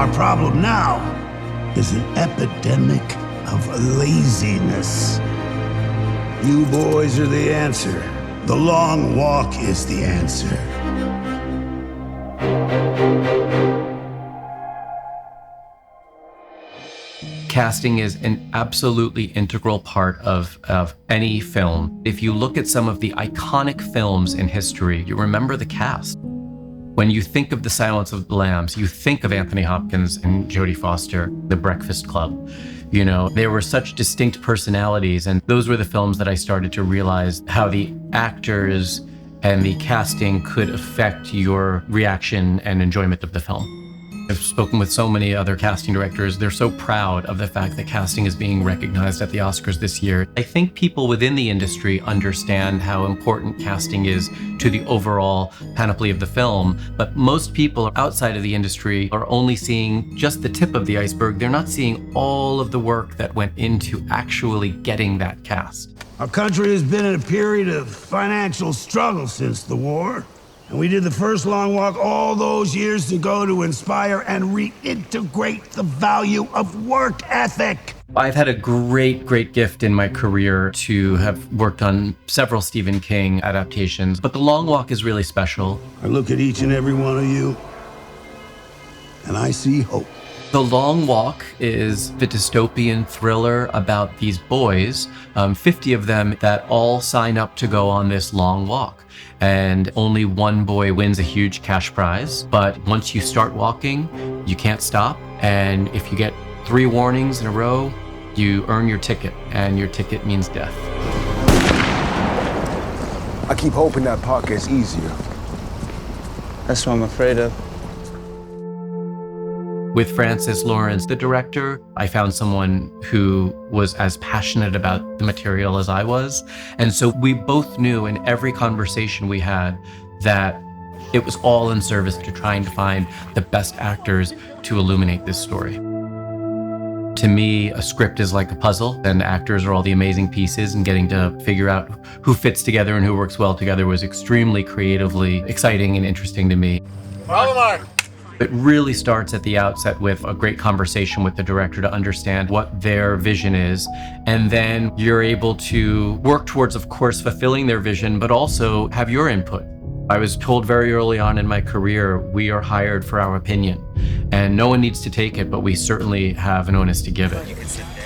Our problem now is an epidemic of laziness. You boys are the answer. The long walk is the answer. Casting is an absolutely integral part of any film. If you look at some of the iconic films in history, you remember the cast. When you think of The Silence of the Lambs, you think of Anthony Hopkins and Jodie Foster, The Breakfast Club. You know, they were such distinct personalities, and those were the films that I started to realize how the actors and the casting could affect your reaction and enjoyment of the film. I've spoken with so many other casting directors. They're so proud of the fact that casting is being recognized at the Oscars this year. I think people within the industry understand how important casting is to the overall panoply of the film, but most people outside of the industry are only seeing just the tip of the iceberg. They're not seeing all of the work that went into actually getting that cast. Our country has been in a period of financial struggle since the war. And we did the first long walk all those years ago to inspire and reintegrate the value of work ethic. I've had a great gift in my career to have worked on several Stephen King adaptations, but The Long Walk is really special. I look at each and every one of you, and I see hope. The Long Walk is the dystopian thriller about these boys, 50 of them that all sign up to go on this long walk. And only one boy wins a huge cash prize. But once you start walking, you can't stop. And if you get 3 warnings in a row, you earn your ticket, and your ticket means death. I keep hoping that part gets easier. That's what I'm afraid of. With Francis Lawrence, the director, I found someone who was as passionate about the material as I was. And so we both knew in every conversation we had that it was all in service to trying to find the best actors to illuminate this story. To me, a script is like a puzzle, and actors are all the amazing pieces, and getting to figure out who fits together and who works well together was extremely creatively exciting and interesting to me. It really starts at the outset with a great conversation with the director to understand what their vision is. And then you're able to work towards, of course, fulfilling their vision, but also have your input. I was told very early on in my career, we are hired for our opinion. And no one needs to take it, but we certainly have an onus to give it.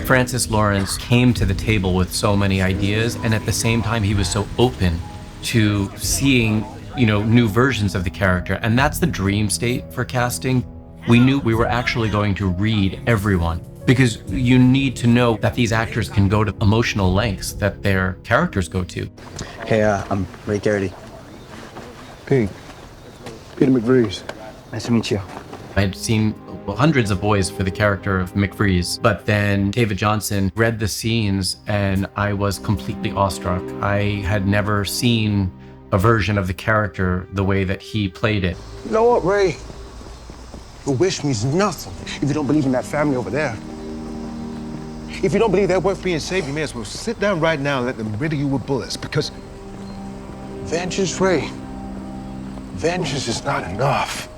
Francis Lawrence came to the table with so many ideas, and at the same time, he was so open to seeing new versions of the character. And that's the dream state for casting. We knew we were actually going to read everyone, because you need to know that these actors can go to emotional lengths that their characters go to. Hey, I'm Ray Garrity. Peter McVries. Nice to meet you. I had seen hundreds of boys for the character of McVries, but then David Johnson read the scenes and I was completely awestruck. I had never seen a version of the character the way that he played it. You know what, Ray? Your wish means nothing if you don't believe in that family over there. If you don't believe they're worth being saved, you may as well sit down right now and let them riddle you with bullets, because vengeance, Ray, vengeance is not enough.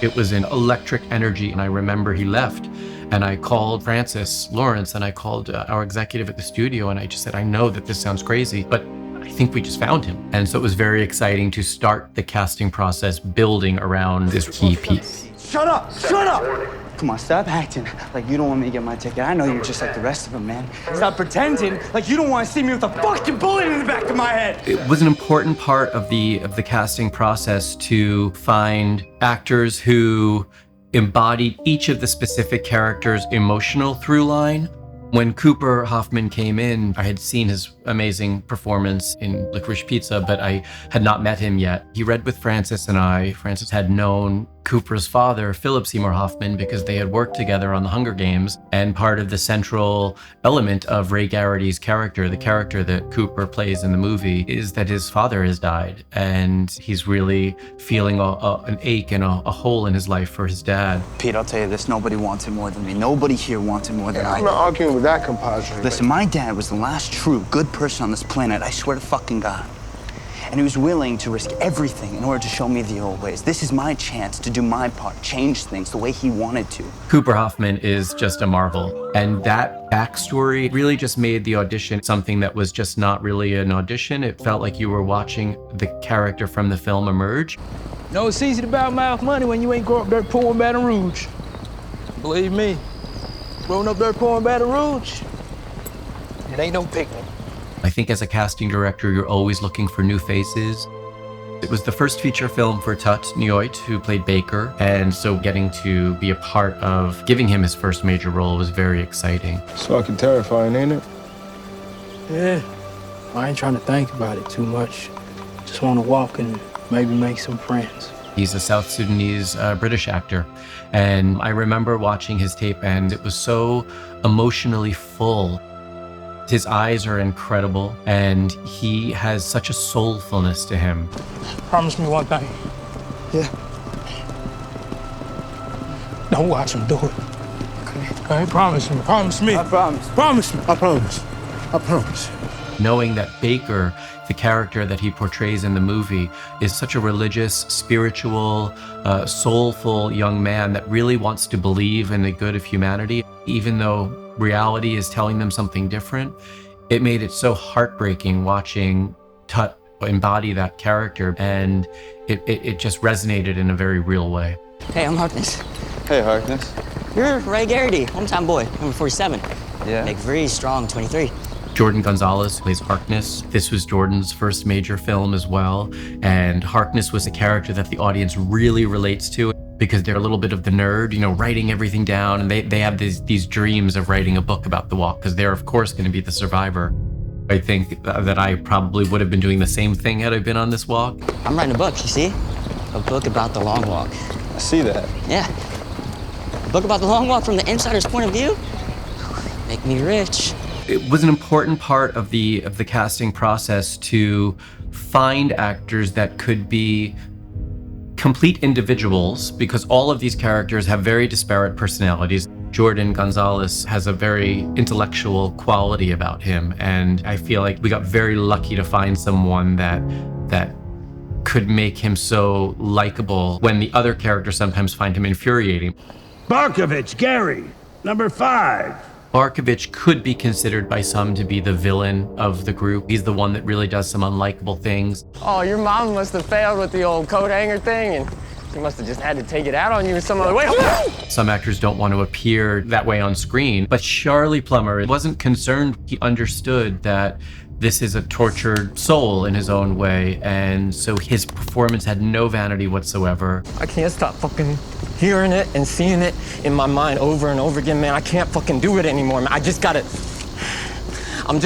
It was an electric energy, and I remember he left, and I called Francis Lawrence, and I called our executive at the studio, and I just said, I know that this sounds crazy, but I think we just found him. And so it was very exciting to start the casting process building around this key piece. Shut up! Shut up! Come on, stop acting like you don't want me to get my ticket. I know you're just like the rest of them, man. Stop pretending like you don't want to see me with a fucking bullet in the back of my head. It was an important part of the casting process to find actors who embodied each of the specific characters' emotional through line. When Cooper Hoffman came in, I had seen his amazing performance in Licorice Pizza, but I had not met him yet. He read with Francis and I. Francis had known Cooper's father, Philip Seymour Hoffman, because they had worked together on the Hunger Games. And part of the central element of Ray Garrity's character, the character that Cooper plays in the movie, is that his father has died. And he's really feeling an ache and a hole in his life for his dad. Pete, I'll tell you this, nobody wants it more than me. Nobody here wants it more than I I'm do. not arguing with that, compadre. Listen, my dad was the last true good person on this planet, I swear to fucking God. And he was willing to risk everything in order to show me the old ways. This is my chance to do my part, change things the way he wanted to. Cooper Hoffman is just a marvel. And that backstory really just made the audition something that was just not really an audition. It felt like you were watching the character from the film emerge. No, it's easy to badmouth money when you ain't growing up dirt poor in Baton Rouge. Believe me, growing up dirt poor in Baton Rouge, it ain't no picnic. I think as a casting director, you're always looking for new faces. It was the first feature film for Tut Nyoit, who played Baker, and so getting to be a part of giving him his first major role was very exciting. It's fucking terrifying, ain't it? Yeah, I ain't trying to think about it too much. Just want to walk and maybe make some friends. He's a South Sudanese British actor, and I remember watching his tape, and it was so emotionally full. His eyes are incredible, and he has such a soulfulness to him. Promise me one thing. Yeah. Don't watch him do it. Okay. Hey, promise me. Promise me. I promise. Promise me. I promise. I promise. Knowing that Baker, the character that he portrays in the movie, is such a religious, spiritual, soulful young man that really wants to believe in the good of humanity, even though reality is telling them something different, it made it so heartbreaking watching Tut embody that character, and it just resonated in a very real way. Hey, I'm Harkness. Hey, Harkness. You're Ray Garrity, hometown boy, number 47. Yeah. Make very strong 23. Jordan Gonzalez plays Harkness. This was Jordan's first major film as well, and Harkness was a character that the audience really relates to because they're a little bit of the nerd, you know, writing everything down, and they have these dreams of writing a book about the walk because they're, of course, going to be the survivor. I think that I probably would have been doing the same thing had I been on this walk. I'm writing a book, you see? A book about the long walk. I see that. Yeah. A book about the long walk from the insider's point of view. Make me rich. It was an important part of the casting process to find actors that could be complete individuals, because all of these characters have very disparate personalities. Jordan Gonzalez has a very intellectual quality about him, and I feel like we got very lucky to find someone that could make him so likable when the other characters sometimes find him infuriating. Barkovich, Gary, number 5. Barkovich could be considered by some to be the villain of the group. He's the one that really does some unlikable things. Oh, your mom must have failed with the old coat hanger thing, and she must have just had to take it out on you in some other way. Some actors don't want to appear that way on screen, but Charlie Plummer wasn't concerned. He understood that this is a tortured soul in his own way, and so his performance had no vanity whatsoever. I can't stop fucking hearing it and seeing it in my mind over and over again, man. I can't fucking do it anymore, man. I just gotta... I'm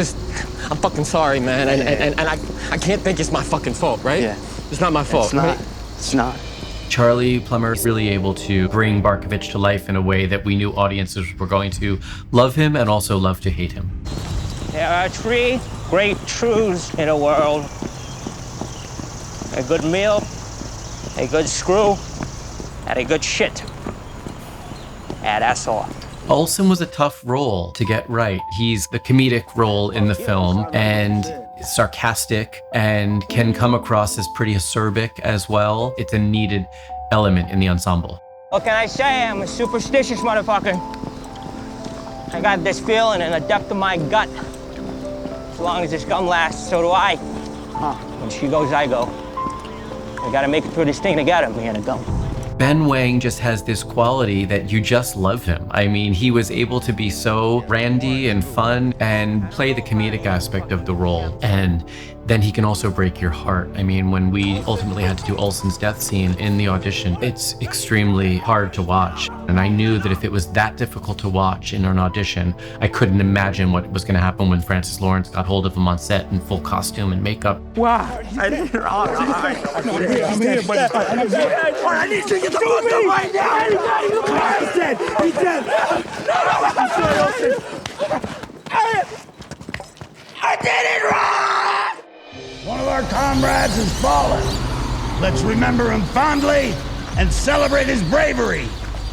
fucking sorry, man, and I can't think it's my fucking fault, right? Yeah. It's not my fault. It's not. Right? It's not. Charlie Plummer was really able to bring Barkovich to life in a way that we knew audiences were going to love him and also love to hate him. There are 3 great truths in a world. A good meal, a good screw, and a good shit. And that's all. Olsen was a tough role to get right. He's the comedic role in the film and sarcastic and can come across as pretty acerbic as well. It's a needed element in the ensemble. What can I say? I'm a superstitious motherfucker. I got this feeling in the depth of my gut. As long as this gun lasts, so do I. When she goes, I go. We gotta make it through this thing together, me and a gun. Ben Wang just has this quality that you just love him. I mean, he was able to be so randy and fun and play the comedic aspect of the role. And then he can also break your heart. I mean, when we ultimately had to do Olsen's death scene in the audition, it's extremely hard to watch. And I knew that if it was that difficult to watch in an audition, I couldn't imagine what was going to happen when Francis Lawrence got hold of him on set in full costume and makeup. Wow. I didn't. I'm here, but I need you to get the fuck up right now! He's dead! He's dead! I did it wrong! One of our comrades has fallen. Let's remember him fondly and celebrate his bravery.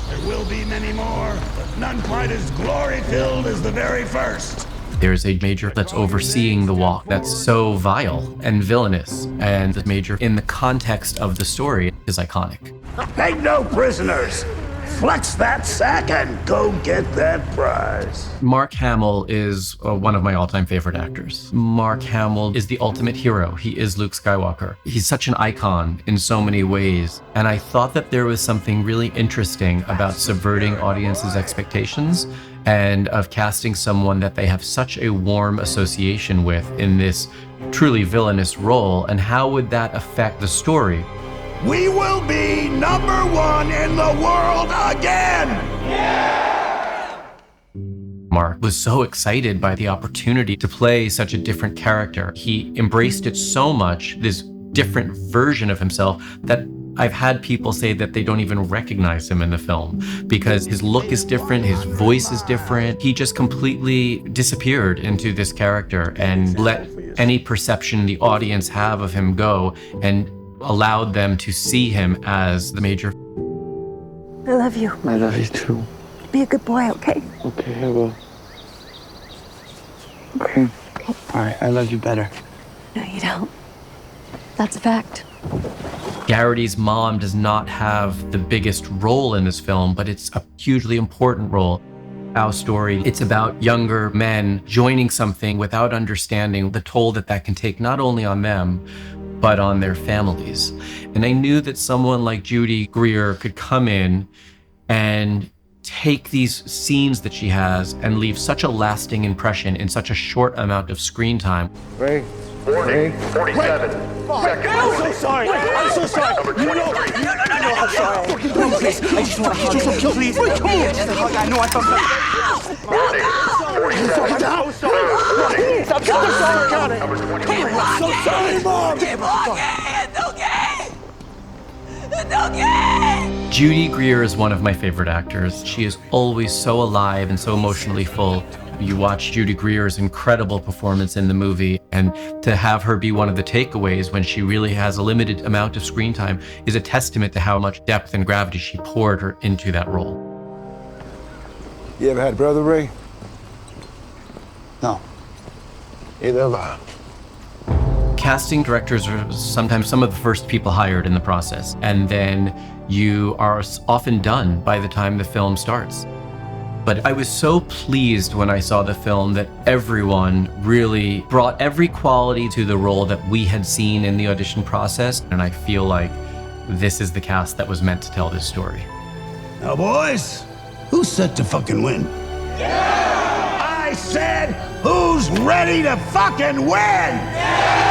There will be many more, but none quite as glory-filled as the very first. There's a major that's overseeing the walk that's so vile and villainous, and the major in the context of the story is iconic. Take no prisoners. Flex that sack and go get that prize. Mark Hamill is one of my all-time favorite actors. Mark Hamill is the ultimate hero. He is Luke Skywalker. He's such an icon in so many ways. And I thought that there was something really interesting about subverting audiences' expectations and of casting someone that they have such a warm association with in this truly villainous role. And how would that affect the story? We will be #1 in the world again! Mark was so excited by the opportunity to play such a different character. He embraced it so much, this different version of himself, that I've had people say that they don't even recognize him in the film because his look is different, his voice is different. He just completely disappeared into this character and let any perception the audience have of him go and allowed them to see him as the major. I love you. I love you too. Be a good boy, okay? Okay, I will. Okay. All right, I love you better. No, you don't. That's a fact. Garrity's mom does not have the biggest role in this film, but it's a hugely important role. Our story, it's about younger men joining something without understanding the toll that that can take not only on them, but on their families. And I knew that someone like Judy Greer could come in and take these scenes that she has and leave such a lasting impression in such a short amount of screen time. Ray. 47 seconds. I'm so sorry. I'm so sorry. You know I'm sorry. Please, I just want to hug you. Please, come on. Just a hug. I know I fucked up. 47. I'm so sorry. I'm so sorry. Got it. I'm so sorry, Mom. It's okay. Judy Greer is one of my favorite actors. She is always so alive and so emotionally full. You watch Judy Greer's incredible performance in the movie, and to have her be one of the takeaways when she really has a limited amount of screen time is a testament to how much depth and gravity she poured her into that role. You ever had a brother, Ray? No. Either have I. Casting directors are sometimes some of the first people hired in the process, and then you are often done by the time the film starts. But I was so pleased when I saw the film that everyone really brought every quality to the role that we had seen in the audition process, and I feel like this is the cast that was meant to tell this story. Now, boys, who's set to fucking win? Yeah! I said, who's ready to fucking win? Yeah!